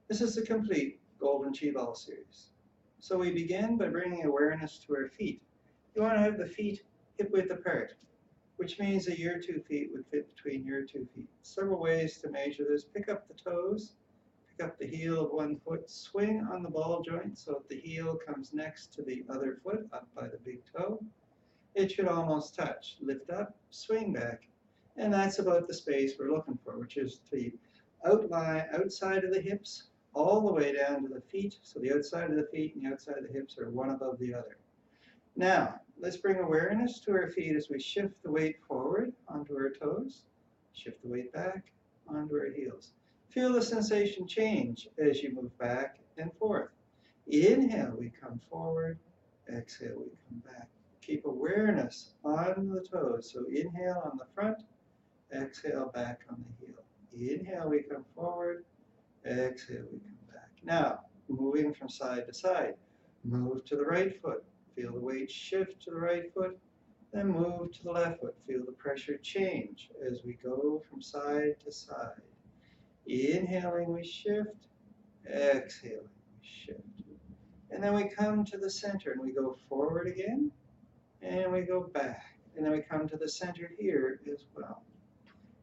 This is the complete Golden Chi Ball series. So we begin by bringing awareness to our feet. You want to have the feet hip width apart, which means that your 2 feet would fit between your 2 feet. Several ways to measure this. Pick up the toes, pick up the heel of one foot, swing on the ball joint so that the heel comes next to the other foot, up by the big toe. It should almost touch. Lift up, swing back, and that's about the space we're looking for, which is the outline outside of the hips all the way down to the feet. So the outside of the feet and the outside of the hips are one above the other. Now, let's bring awareness to our feet as we shift the weight forward onto our toes, shift the weight back onto our heels. Feel the sensation change as you move back and forth. Inhale, we come forward. Exhale, we come back. Keep awareness on the toes. So inhale on the front, exhale back on the heel. Inhale, we come forward. Exhale, we come back. Now, moving from side to side. Move to the right foot. Feel the weight shift to the right foot. Then move to the left foot. Feel the pressure change as we go from side to side. Inhaling, we shift. Exhaling, we shift. And then we come to the center and we go forward again. And we go back. And then we come to the center here as well.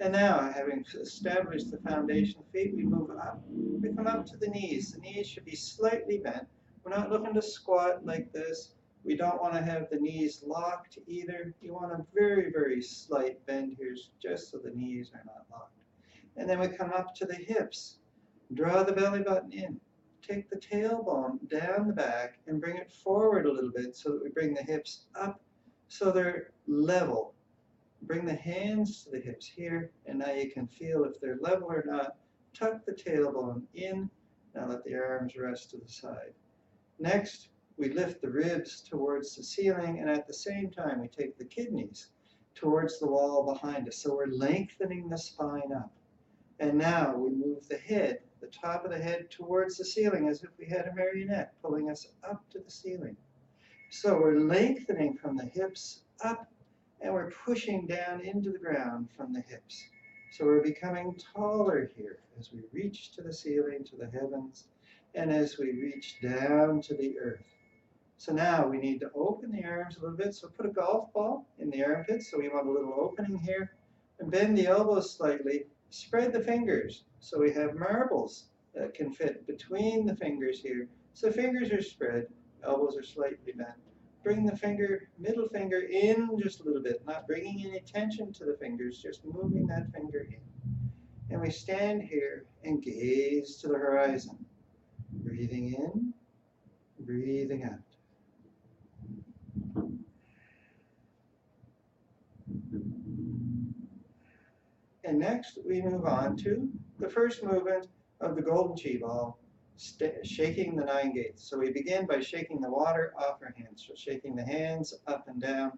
And now, having established the foundation of the feet, we move up. We come up to the knees. The knees should be slightly bent. We're not looking to squat like this. We don't want to have the knees locked either. You want a very, very slight bend here, just so the knees are not locked. And then we come up to the hips. Draw the belly button in. Take the tailbone down the back and bring it forward a little bit so that we bring the hips up so they're level. Bring the hands to the hips here, and now you can feel if they're level or not. Tuck the tailbone in. Now let the arms rest to the side. Next, we lift the ribs towards the ceiling, and at the same time, we take the kidneys towards the wall behind us. So we're lengthening the spine up. And now we move the head, the top of the head, towards the ceiling as if we had a marionette pulling us up to the ceiling. So we're lengthening from the hips up, and we're pushing down into the ground from the hips. So we're becoming taller here as we reach to the ceiling, to the heavens, and as we reach down to the earth. So now we need to open the arms a little bit. So put a golf ball in the armpits. So we want a little opening here. And bend the elbows slightly. Spread the fingers. So we have marbles that can fit between the fingers here. So fingers are spread, elbows are slightly bent. Bring the middle finger in just a little bit, not bringing any tension to the fingers, just moving that finger in. And we stand here and gaze to the horizon. Breathing in, breathing out. And next, we move on to the first movement of the Golden Chi Ball, shaking the 9 gates. So we begin by shaking the water off our hands, so shaking the hands up and down.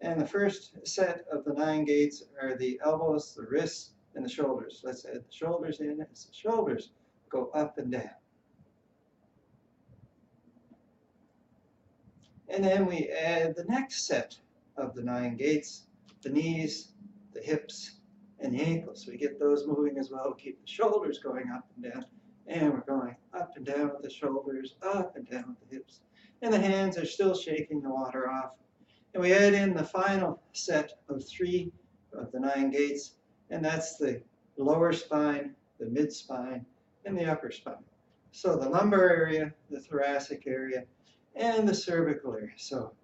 And the first set of the 9 gates are the elbows, the wrists, and the shoulders. Let's add the shoulders in as the shoulders go up and down. And then we add the next set of the 9 gates, the knees, the hips, and the ankles. So we get those moving as well. Keep the shoulders going up and down. And we're going up and down with the shoulders, up and down with the hips. And the hands are still shaking the water off. And we add in the final set of 3 of the 9 gates. And that's the lower spine, the mid spine, and the upper spine. So the lumbar area, the thoracic area, and the cervical area. So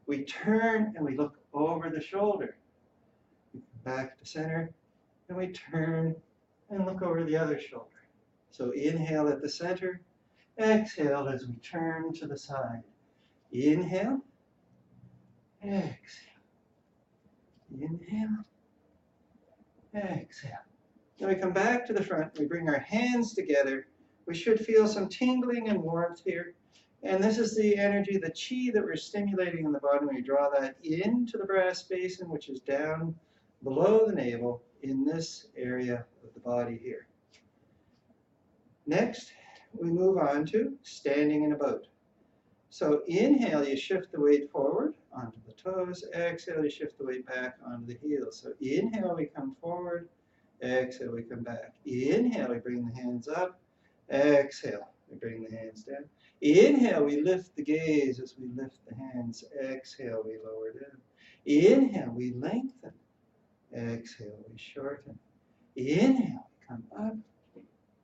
we turn and we look over the shoulder. Back to center, and we turn and look over the other shoulder. So inhale at the center, exhale as we turn to the side. Inhale, exhale. Inhale, exhale. Then we come back to the front, we bring our hands together. We should feel some tingling and warmth here. And this is the energy, the chi that we're stimulating in the body. We draw that into the brass basin, which is down below the navel in this area of the body here. Next, we move on to standing in a boat. So inhale, you shift the weight forward onto the toes. Exhale, you shift the weight back onto the heels. So inhale, we come forward. Exhale, we come back. Inhale, we bring the hands up. Exhale, we bring the hands down. Inhale, we lift the gaze as we lift the hands. Exhale, we lower down. Inhale, we lengthen. Exhale, we shorten. Inhale, we come up.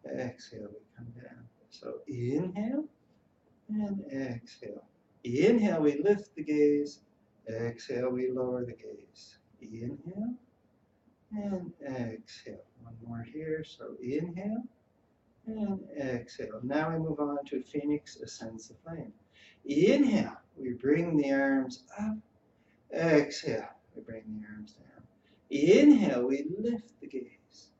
Exhale, we come down. So inhale and exhale. Inhale, we lift the gaze. Exhale, we lower the gaze. Inhale and exhale. One more here. So inhale and exhale. Now we move on to Phoenix Ascends the Flame. Inhale, we bring the arms up. Exhale, we bring the arms down. Inhale, we lift the gaze.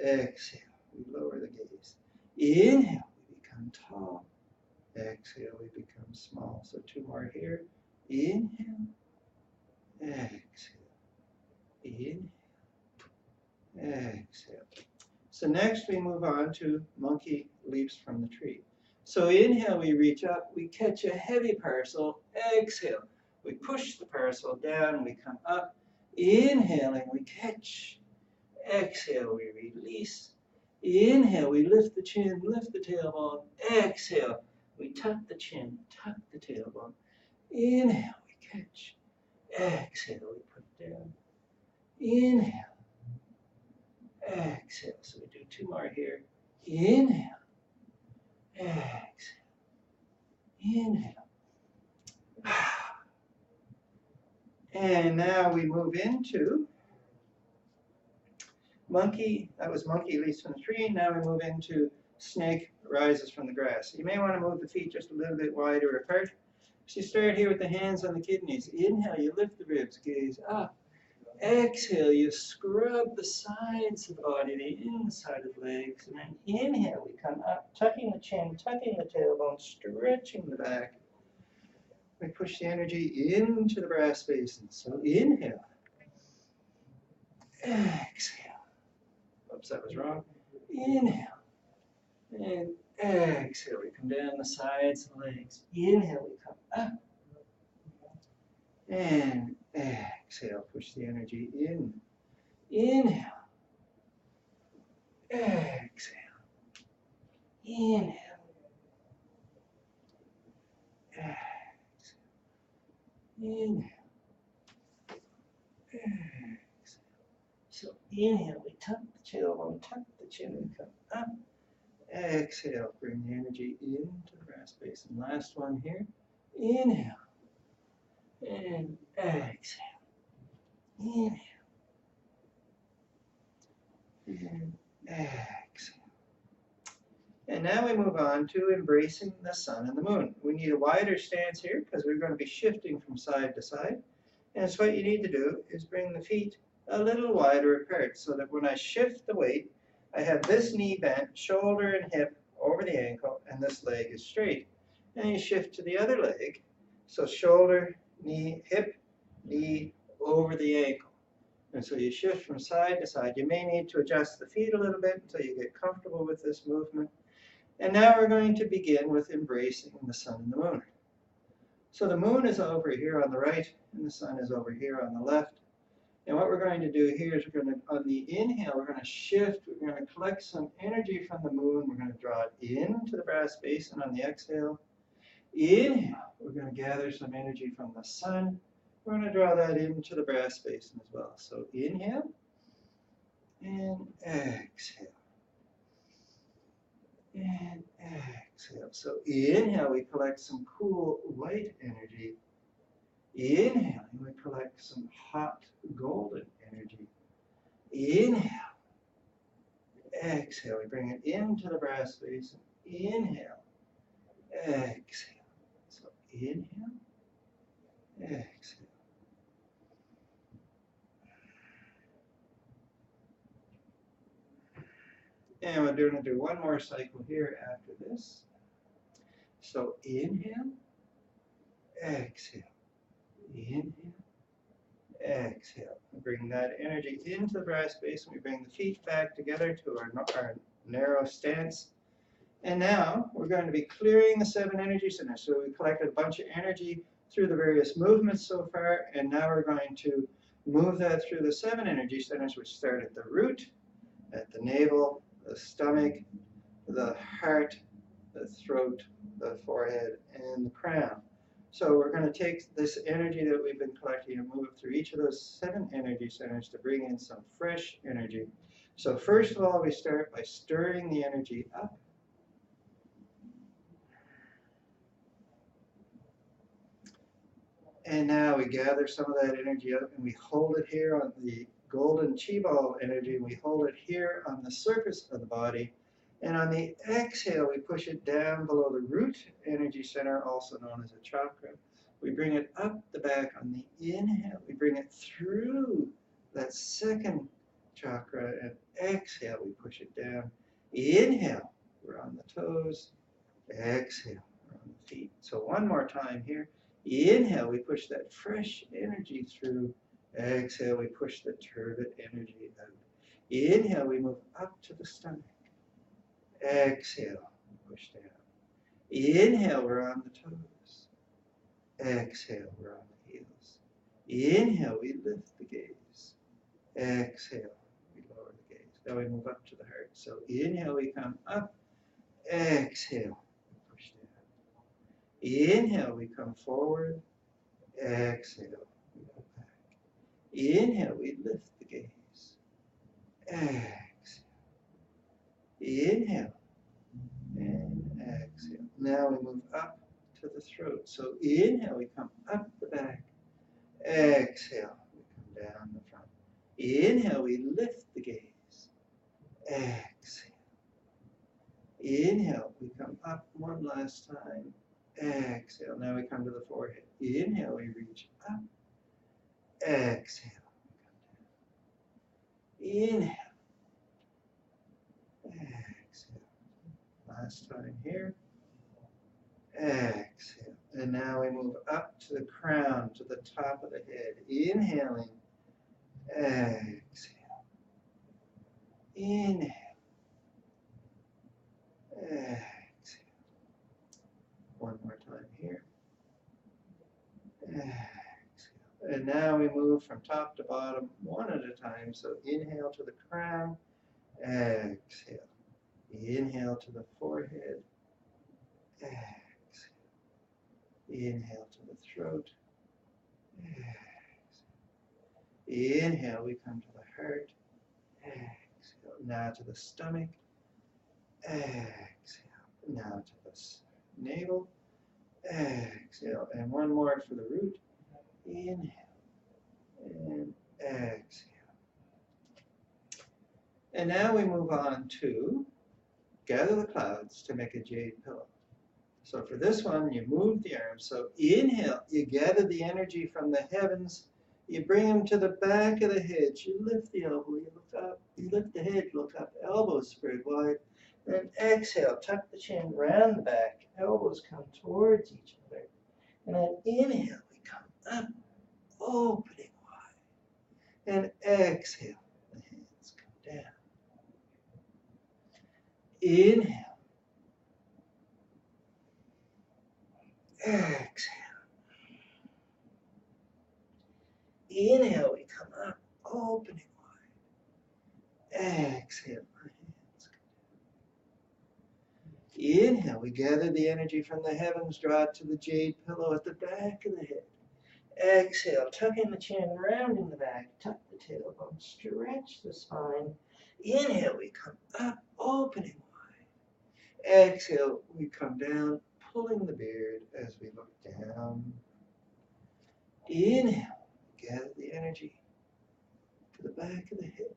Exhale, we lower the gaze. Inhale, we become tall. Exhale, we become small. So two more here. Inhale, exhale. Inhale, exhale. So next we move on to monkey leaps from the tree. So inhale, we reach up, we catch a heavy parcel. Exhale, we push the parcel down, we come up. Inhaling, we catch. Exhale, we release. Inhale, we lift the chin, lift the tailbone. Exhale, we tuck the chin, tuck the tailbone. Inhale, we catch. Exhale, we put it down. Inhale. Exhale. So we do two more here. Inhale. Exhale. Inhale. And now we move into monkey. That was monkey leaps from the tree. Now we move into snake rises from the grass. You may want to move the feet just a little bit wider apart. So you start here with the hands on the kidneys. Inhale, you lift the ribs, gaze up. Exhale, you scrub the sides of the body, the inside of the legs. And then inhale, we come up, tucking the chin, tucking the tailbone, stretching the back. We push the energy into the brass basin. So inhale. Exhale. Oops, that was wrong. Inhale. And exhale, we come down the sides of the legs. Inhale, we come up. And exhale, push the energy in. Inhale. Exhale. Inhale. Exhale. Inhale. Exhale. So inhale, we tuck the tailbone, tuck the chin, and come up. Exhale, bring the energy into the brass basin. Last one here. Inhale. And exhale. Inhale. And exhale. And now we move on to embracing the sun and the moon. We need a wider stance here because we're going to be shifting from side to side. And so what you need to do is bring the feet a little wider apart so that when I shift the weight, I have this knee bent, shoulder and hip over the ankle, and this leg is straight. And you shift to the other leg. So shoulder, knee, hip, knee, over the ankle. And so you shift from side to side. You may need to adjust the feet a little bit until you get comfortable with this movement. And now we're going to begin with embracing the sun and the moon. So the moon is over here on the right, and the sun is over here on the left. And what we're going to do here is we're going to, on the inhale, we're going to shift. We're going to collect some energy from the moon. We're going to draw it into the brass basin on the exhale. Inhale, we're going to gather some energy from the sun. We're going to draw that into the brass basin as well. So inhale and exhale. And exhale. So inhale, we collect some cool white energy. Inhale, we collect some hot golden energy. Inhale. Exhale, we bring it into the brass basin. Inhale. Exhale. So inhale. Exhale. And we're going to do one more cycle here after this. So inhale, exhale, inhale, exhale. We bring that energy into the brass basin. We bring the feet back together to our narrow stance. And now we're going to be clearing the 7 energy centers. So we collected a bunch of energy through the various movements so far, and now we're going to move that through the 7 energy centers, which start at the root, at the navel, the stomach, the heart, the throat, the forehead, and the crown. So we're going to take this energy that we've been collecting and move it through each of those 7 energy centers to bring in some fresh energy. So first of all, we start by stirring the energy up. And now we gather some of that energy up and we hold it here on the golden chi ball energy. We hold it here on the surface of the body. And on the exhale, we push it down below the root energy center, also known as a chakra. We bring it up the back on the inhale. We bring it through that second chakra, and exhale, we push it down. Inhale, we're on the toes. Exhale, we're on the feet. So one more time here. Inhale, we push that fresh energy through. Exhale, we push the turbid energy out. Inhale, we move up to the stomach. Exhale, push down. Inhale, we're on the toes. Exhale, we're on the heels. Inhale, we lift the gaze. Exhale, we lower the gaze. Now we move up to the heart. So inhale, we come up. Exhale, we push down. Inhale, we come forward. Exhale, we go back. Inhale, we lift the gaze. Exhale. Inhale and exhale. Now we move up to the throat. So inhale, we come up the back. Exhale, we come down the front. Inhale, we lift the gaze. Exhale. Inhale, we come up one last time. Exhale. Now we come to the forehead. Inhale, we reach up. Exhale, we come down. Inhale. Exhale. Last time here. Exhale. And now we move up to the crown, to the top of the head. Inhaling. Exhale. Inhale. Exhale. One more time here. Exhale. And now we move from top to bottom, one at a time. So inhale to the crown. Exhale. Inhale to the forehead. Exhale. Inhale to the throat. Exhale. Inhale, we come to the heart. Exhale. Now to the stomach. Exhale. Now to the navel. Exhale. And one more for the root. Inhale. And exhale. And now we move on to gather the clouds to make a jade pillow. So for this one, you move the arms. So inhale, you gather the energy from the heavens. You bring them to the back of the head. You lift the elbow, you look up. You lift the head, look up, elbows spread wide. Then exhale, tuck the chin round the back. Elbows come towards each other. And then inhale, we come up, opening wide. And exhale, the hands come down. Inhale. Exhale. Inhale, we come up, opening wide. Exhale, our hands come down. Inhale, we gather the energy from the heavens, draw it to the jade pillow at the back of the head. Exhale, tuck in the chin, round in the back, tuck the tailbone, stretch the spine. Inhale, we come up, opening wide. Exhale, we come down, pulling the beard as we look down. Inhale, gather the energy to the back of the head.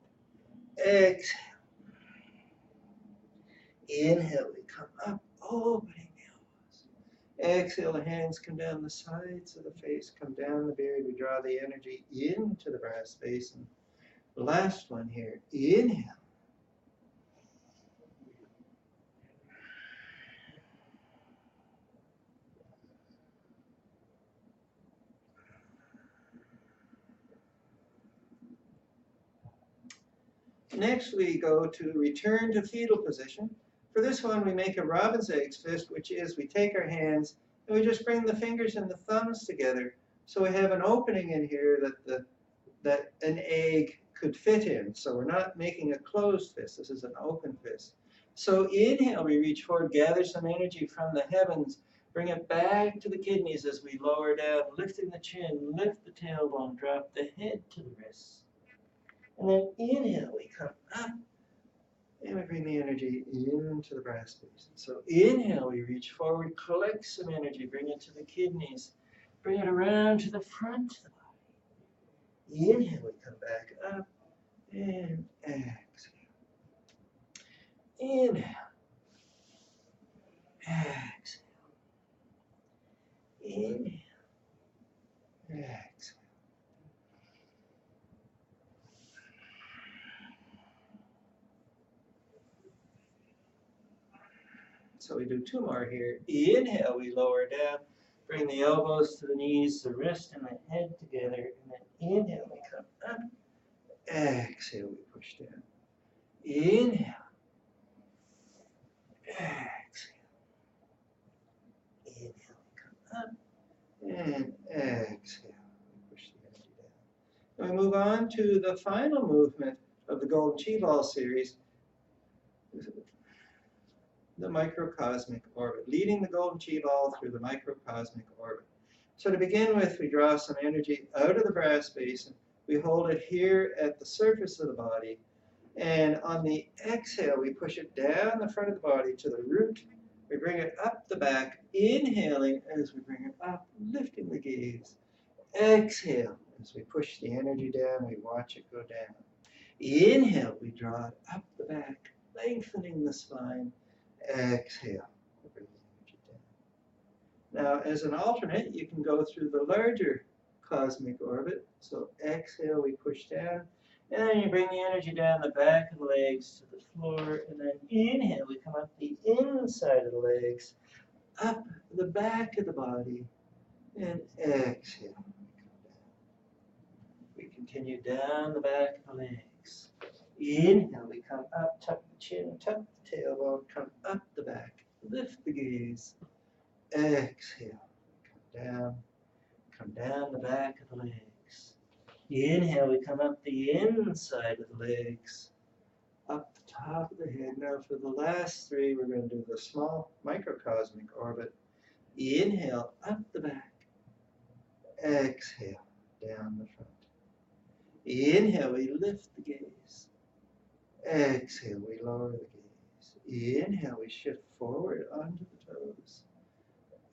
Exhale. Inhale, we come up, opening the elbows. Exhale, the hands come down the sides of the face, come down the beard. We draw the energy into the brass basin. Last one here. Inhale. Next, we go to return to fetal position. For this one, we make a robin's eggs fist, which is we take our hands and we just bring the fingers and the thumbs together. So we have an opening in here that an egg could fit in. So we're not making a closed fist. This is an open fist. So inhale, we reach forward, gather some energy from the heavens, bring it back to the kidneys as we lower down, lifting the chin, lift the tailbone, drop the head to the wrists. And then inhale, we come up, and we bring the energy into the brass basin. So inhale, we reach forward, collect some energy, bring it to the kidneys, bring it around to the front of the body. Inhale, we come back up, and exhale. Inhale, exhale. Inhale, exhale. So we do two more here. Inhale, we lower down, bring the elbows to the knees, the wrist and the head together. And then inhale, we come up. Exhale, we push down. Inhale. Exhale. Inhale, we come up. And exhale, we push the energy down. And we move on to the final movement of the Golden Chi Ball series, the microcosmic orbit, leading the Golden Chi Ball through the microcosmic orbit. So to begin with, we draw some energy out of the brass basin. We hold it here at the surface of the body. And on the exhale, we push it down the front of the body to the root. We bring it up the back, inhaling as we bring it up, lifting the gaze. Exhale, as we push the energy down, we watch it go down. Inhale, we draw it up the back, lengthening the spine. Exhale, bring the energy down. Now, as an alternate, you can go through the larger cosmic orbit. So exhale, we push down, and then you bring the energy down the back of the legs to the floor, and then inhale, we come up the inside of the legs, up the back of the body, and exhale, we come down. We continue down the back of the legs. Inhale, we come up, tuck the chin, tuck the tailbone, come up the back, lift the gaze. Exhale, come down the back of the legs. Inhale, we come up the inside of the legs, up the top of the head. Now for the last three, we're going to do the small microcosmic orbit. Inhale, up the back. Exhale, down the front. Inhale, we lift the gaze. Exhale, we lower the gaze. Inhale, we shift forward onto the toes.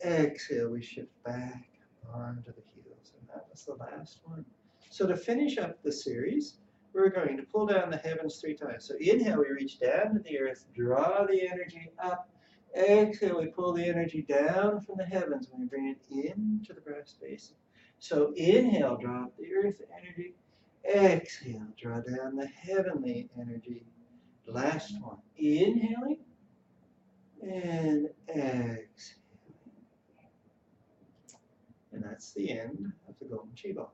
Exhale, we shift back onto the heels. And that was the last one. So to finish up the series, we're going to pull down the heavens 3 times. So inhale, we reach down to the earth, draw the energy up. Exhale, we pull the energy down from the heavens and we bring it into the brass basin. So inhale, draw up the earth energy. Exhale, draw down the heavenly energy. Last one, inhaling and exhaling. And that's the end of the Golden Chi Ball.